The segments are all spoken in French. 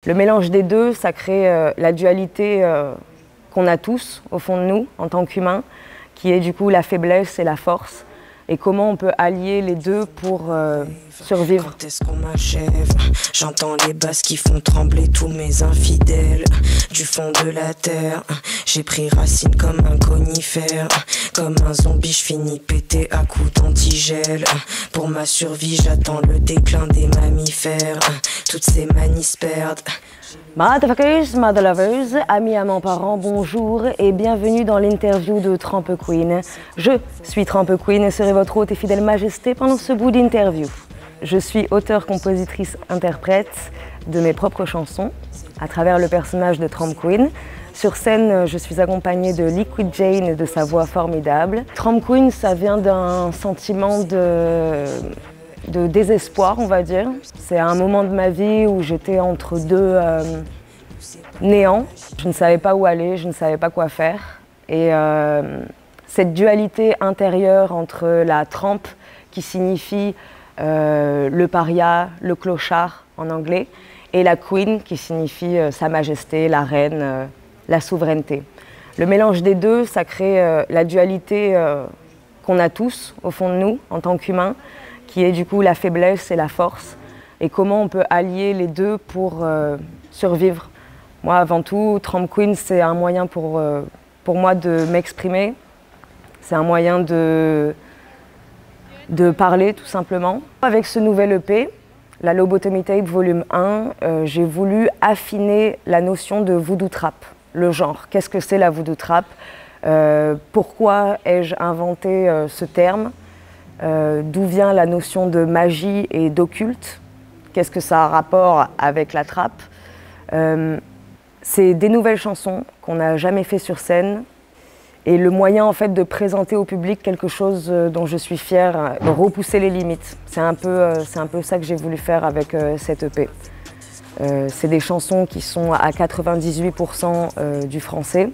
Le mélange des deux, ça crée la dualité qu'on a tous au fond de nous en tant qu'humains, qui est du coup la faiblesse et la force. Et comment on peut allier les deux pour survivre. Quand est-ce qu'on m'achève? J'entends les basses qui font trembler tous mes infidèles. Du fond de la terre, j'ai pris racine comme un conifère. Comme un zombie, je finis pété à coups d'antigel. Pour ma survie, j'attends le déclin des mammifères. Toutes ces manies se perdent. Motherfuckers, motherlovers, amis, amants, parents, bonjour et bienvenue dans l'interview de Tramp Queen. Je suis Tramp Queen et serai votre hôte et fidèle majesté pendant ce bout d'interview. Je suis auteure, compositrice, interprète de mes propres chansons à travers le personnage de Tramp Queen. Sur scène, je suis accompagnée de Liquid Jane et de sa voix formidable. Tramp Queen, ça vient d'un sentiment de désespoir, on va dire. C'est un moment de ma vie où j'étais entre deux néants. Je ne savais pas où aller, je ne savais pas quoi faire. Et cette dualité intérieure entre la tramp, qui signifie le paria, le clochard en anglais, et la queen, qui signifie sa majesté, la reine, la souveraineté. Le mélange des deux, ça crée la dualité qu'on a tous au fond de nous en tant qu'humains, qui est du coup la faiblesse et la force, et comment on peut allier les deux pour survivre. Moi, avant tout, Tramp Queen, c'est un moyen pour moi de m'exprimer, c'est un moyen de parler tout simplement. Avec ce nouvel EP, la Lobotomy Tape Volume 1, j'ai voulu affiner la notion de voodoo trap, le genre. Qu'est-ce que c'est la voodoo trap? Pourquoi ai-je inventé ce terme? D'où vient la notion de magie et d'occulte? Qu'est-ce que ça a rapport avec la trappe? C'est des nouvelles chansons qu'on n'a jamais fait sur scène et le moyen en fait de présenter au public quelque chose dont je suis fière, de repousser les limites. C'est un peu ça que j'ai voulu faire avec cette EP. C'est des chansons qui sont à 98% du français.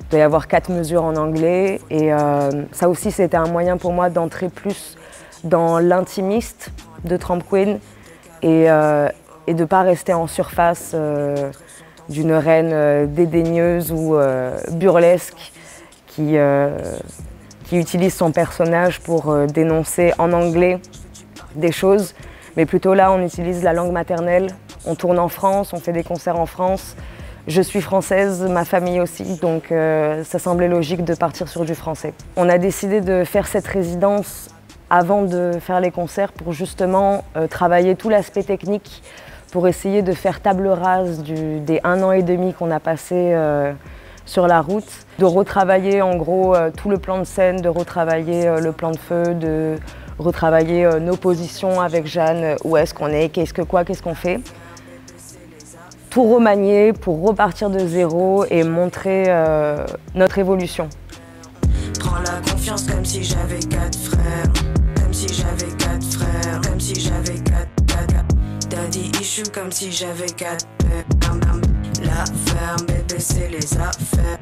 Il doit y avoir 4 mesures en anglais et ça aussi c'était un moyen pour moi d'entrer plus dans l'intimiste de Tramp Queen et de ne pas rester en surface d'une reine dédaigneuse ou burlesque qui utilise son personnage pour dénoncer en anglais des choses, mais plutôt là on utilise la langue maternelle, on tourne en France, on fait des concerts en France. Je suis française, ma famille aussi, donc ça semblait logique de partir sur du français. On a décidé de faire cette résidence avant de faire les concerts pour justement travailler tout l'aspect technique, pour essayer de faire table rase des 1 an et demi qu'on a passé sur la route, de retravailler en gros tout le plan de scène, de retravailler le plan de feu, de retravailler nos positions avec Jeanne, où est-ce qu'on est, qu'est-ce qu'on fait. Tout remanier pour repartir de zéro et montrer notre évolution. Prends la confiance comme si j'avais 4 frères, comme si j'avais 4 frères, comme si j'avais 4 daddy issue, comme si j'avais 4 pères. La ferme, bébé, c'est les affaires.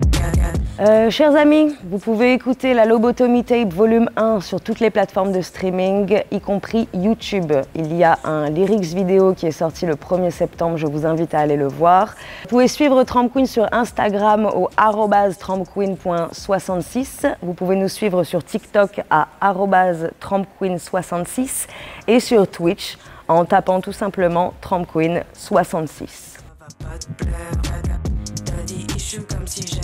Chers amis, vous pouvez écouter la Lobotomy Tape Volume 1 sur toutes les plateformes de streaming, y compris YouTube. Il y a un lyrics vidéo qui est sorti le 1er septembre, je vous invite à aller le voir. Vous pouvez suivre Tramp Queen sur Instagram au @trampqueen.66. Vous pouvez nous suivre sur TikTok à @trampqueen66 et sur Twitch en tapant tout simplement Tramp Queen 66. Daddy issue comme si